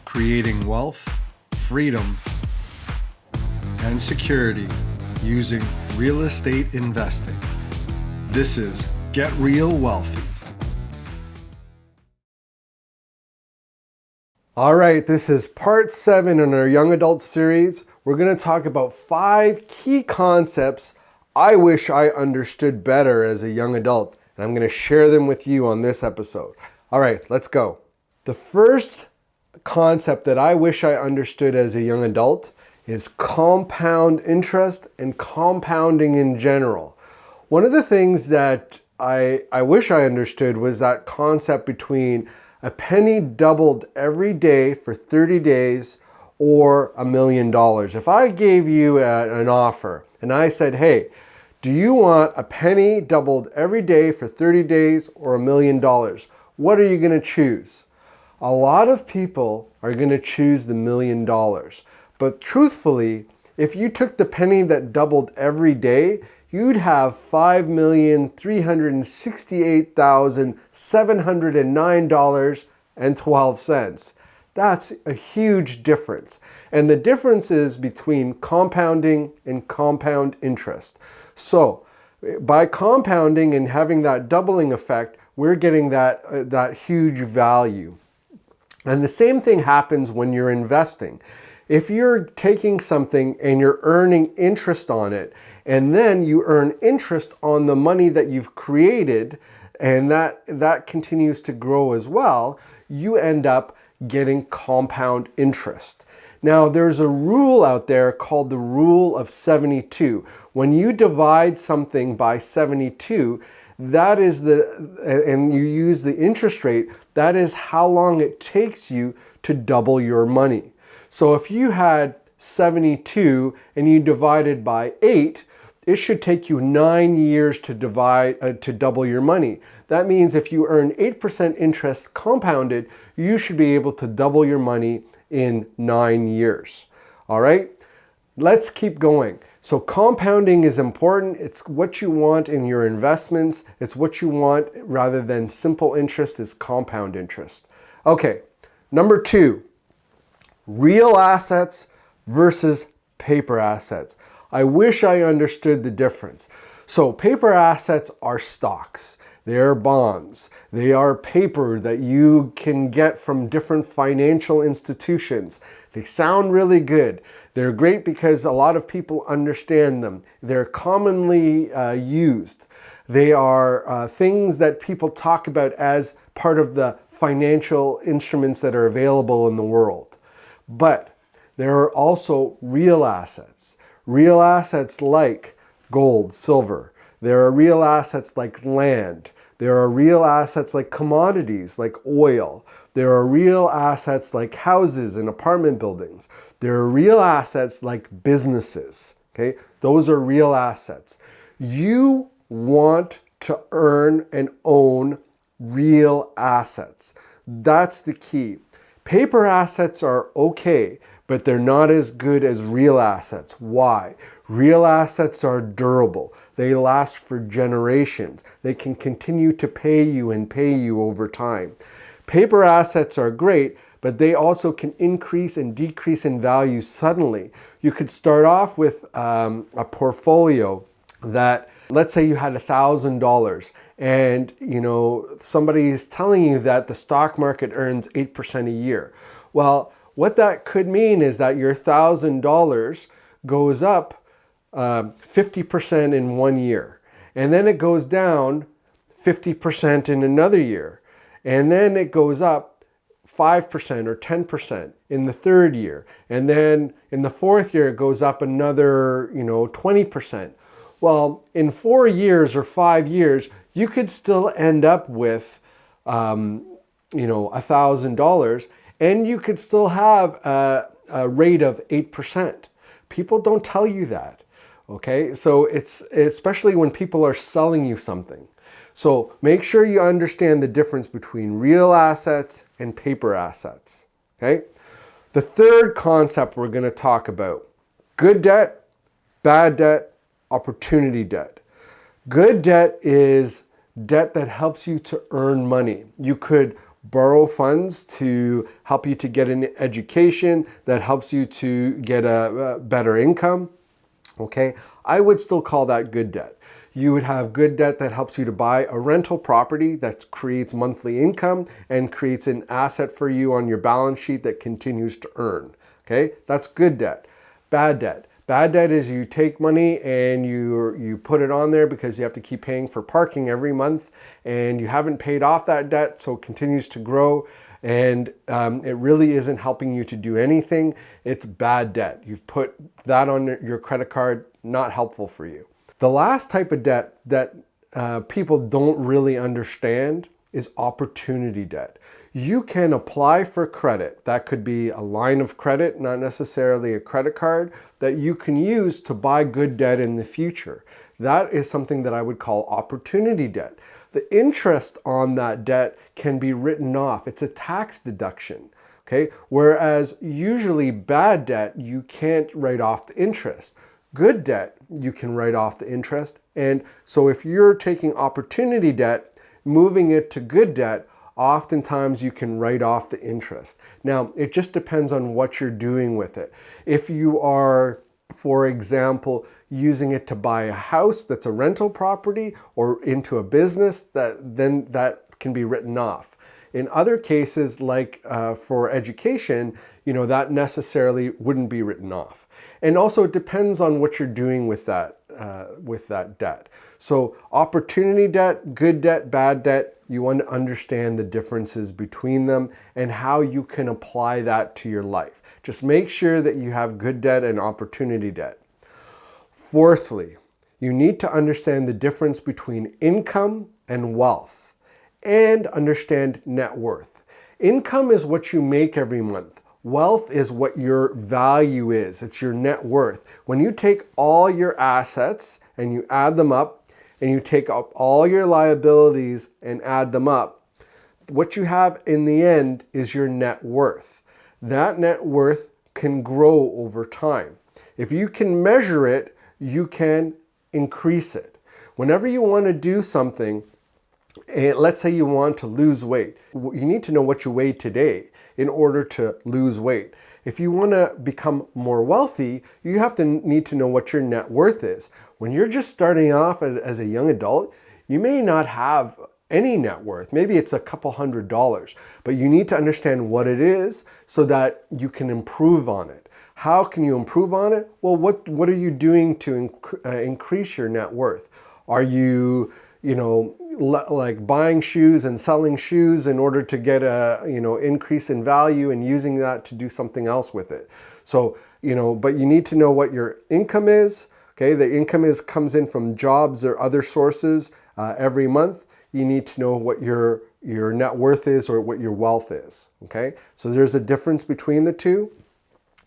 creating wealth, freedom, and security using real estate investing. This is Get Real Wealthy. All right, this is part 7 in our young adult series. We're going to talk about 5 key concepts I wish I understood better as a young adult, and I'm going to share them with you on this episode. All right, let's go. The first concept that I wish I understood as a young adult is compound interest and compounding in general. One of the things that I wish I understood was that concept between a penny doubled every day for 30 days or $1 million. If I gave you an offer and I said, hey, do you want a penny doubled every day for 30 days or $1 million? What are you going to choose? A lot of people are going to choose the $1 million. But truthfully, if you took the penny that doubled every day, you'd have $5,368,709.12. That's a huge difference. And the difference is between compounding and compound interest. So by compounding and having that doubling effect, we're getting that huge value. And the same thing happens when you're investing. If you're taking something and you're earning interest on it, and then you earn interest on the money that you've created, and that continues to grow as well, you end up getting compound interest. Now, there's a rule out there called the rule of 72. When you divide something by 72, that is and you use the interest rate, that is how long it takes you to double your money. So if you had 72 and you divided by 8, it should take you 9 years to double your money. That means if you earn 8% interest compounded, you should be able to double your money in 9 years. All right, let's keep going. So compounding is important. It's what you want in your investments. It's what you want rather than simple interest is compound interest. Okay, number 2, real assets versus paper assets. I wish I understood the difference. So paper assets are stocks. They are bonds. They are paper that you can get from different financial institutions. They sound really good. They're great because a lot of people understand them. They're commonly used. They are things that people talk about as part of the financial instruments that are available in the world. But there are also real assets. Real assets like gold, silver. There are real assets like land. There are real assets like commodities, like oil. There are real assets like houses and apartment buildings. There are real assets like businesses. Okay, those are real assets. You want to earn and own real assets. That's the key. Paper assets are okay, but they're not as good as real assets. Why? Real assets are durable. They last for generations. They can continue to pay you over time. Paper assets are great, but they also can increase and decrease in value suddenly. You could start off with a portfolio that, let's say you had $1,000 and somebody is telling you that the stock market earns 8% a year. Well, what that could mean is that your $1,000 goes up 50% in 1 year, and then it goes down 50% in another year, and then it goes up 5% or 10% in the 3rd year, and then in the 4th year it goes up another 20%. Well, in 4 years or 5 years, you could still end up with $1,000, and you could still have a rate of 8%. People don't tell you that, okay? So it's especially when people are selling you something. So make sure you understand the difference between real assets and paper assets, okay? The third concept we're going to talk about, good debt, bad debt, opportunity debt. Good debt is debt that helps you to earn money. You could borrow funds to help you to get an education that helps you to get a better income, okay, I would still call that good debt. You would have good debt that helps you to buy a rental property that creates monthly income and creates an asset for you on your balance sheet that continues to earn. Okay, that's good debt. Bad debt. Bad debt is you take money and you put it on there because you have to keep paying for parking every month and you haven't paid off that debt, so it continues to grow and it really isn't helping you to do anything. It's bad debt. You've put that on your credit card, not helpful for you. The last type of debt that people don't really understand is opportunity debt. You can apply for credit. That could be a line of credit, not necessarily a credit card, that you can use to buy good debt in the future. That is something that I would call opportunity debt. The interest on that debt can be written off. It's a tax deduction, okay? Whereas usually bad debt, you can't write off the interest. Good debt, you can write off the interest. And so if you're taking opportunity debt, moving it to good debt, oftentimes you can write off the interest. Now, it just depends on what you're doing with it. If you are, for example, using it to buy a house that's a rental property or into a business, then that can be written off. In other cases, like for education, that necessarily wouldn't be written off. And also it depends on what you're doing with that debt. So opportunity debt, good debt, bad debt, you want to understand the differences between them and how you can apply that to your life. Just make sure that you have good debt and opportunity debt. Fourthly, you need to understand the difference between income and wealth and understand net worth. Income is what you make every month. Wealth is what your value is. It's your net worth. When you take all your assets and you add them up, and you take up all your liabilities and add them up, what you have in the end is your net worth. That net worth can grow over time. If you can measure it, you can increase it. Whenever you want to do something, and let's say you want to lose weight, you need to know what you weigh today in order to lose weight. If you want to become more wealthy, you need to know what your net worth is. When you're just starting off as a young adult, you may not have any net worth. Maybe it's a couple $100s, but you need to understand what it is so that you can improve on it. How can you improve on it? Well, what are you doing to increase your net worth? Are you, like buying shoes and selling shoes in order to get a, increase in value and using that to do something else with it? So, but you need to know what your income is. Okay, the income comes in from jobs or other sources every month. You need to know what your net worth is or what your wealth is. Okay, so there's a difference between the two,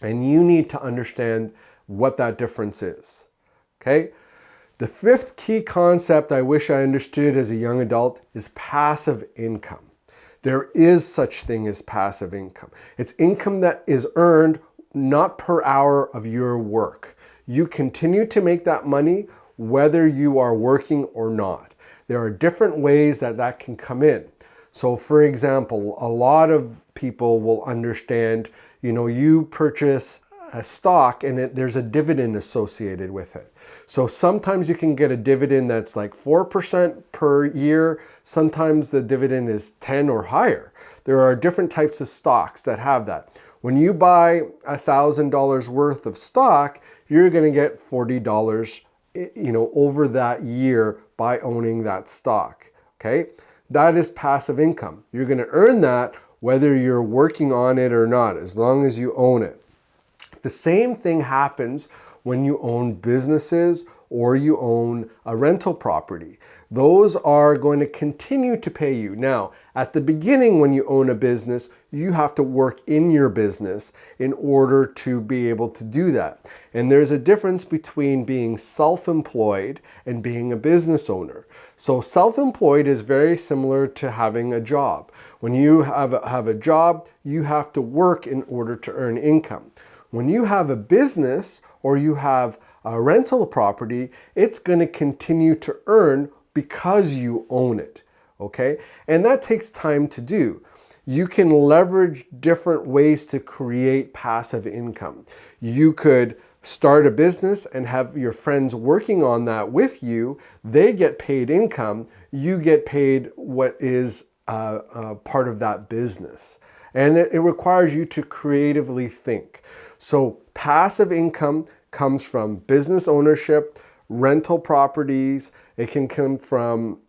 and you need to understand what that difference is. Okay, the fifth key concept I wish I understood as a young adult is passive income. There is such thing as passive income. It's income that is earned not per hour of your work. You continue to make that money whether you are working or not. There are different ways that can come in. So for example, a lot of people will understand, you purchase a stock and there's a dividend associated with it. So sometimes you can get a dividend that's like 4% per year. Sometimes the dividend is 10 or higher. There are different types of stocks that have that. When you buy $1,000 worth of stock, you're going to get $40, over that year by owning that stock. Okay, that is passive income. You're going to earn that whether you're working on it or not, as long as you own it. The same thing happens when you own businesses or you own a rental property. Those are going to continue to pay you. Now, at the beginning when you own a business, you have to work in your business in order to be able to do that. And there's a difference between being self-employed and being a business owner. So self-employed is very similar to having a job. When you have a job, you have to work in order to earn income. When you have a business or you have a rental property, it's going to continue to earn because you own it, okay? And that takes time to do. you can leverage different ways to create passive income. You could start a business and have your friends working on that with you. They get paid income. You get paid what is part of that business. And it requires you to creatively think. So passive income comes from business ownership, rental properties. It can come from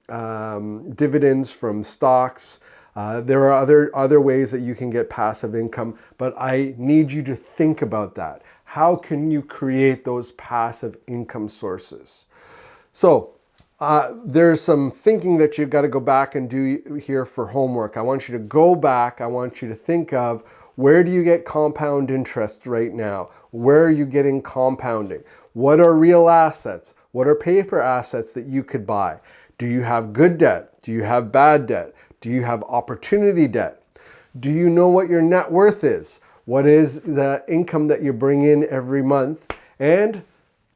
dividends from stocks. There are other ways that you can get passive income, but I need you to think about that. How can you create those passive income sources? So there's some thinking that you've got to go back and do here for homework. I want you to go back. I want you to think of, where do you get compound interest right now? Where are you getting compounding? What are real assets? What are paper assets that you could buy? Do you have good debt? Do you have bad debt? Do you have opportunity debt? Do you know what your net worth is? What is the income that you bring in every month? And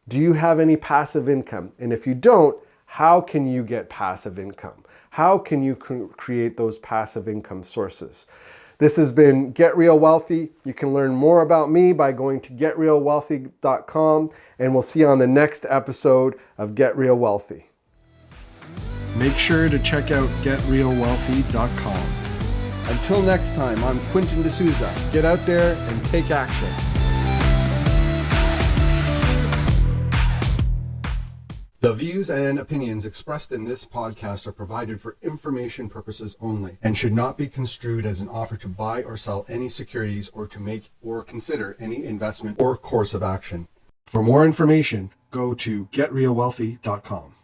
do you have any passive income? And if you don't, how can you get passive income? How can you create those passive income sources? This has been Get Real Wealthy. You can learn more about me by going to getrealwealthy.com, and we'll see you on the next episode of Get Real Wealthy. Make sure to check out getrealwealthy.com. Until next time, I'm Quentin D'Souza. Get out there and take action. The views and opinions expressed in this podcast are provided for information purposes only and should not be construed as an offer to buy or sell any securities or to make or consider any investment or course of action. For more information, go to getrealwealthy.com.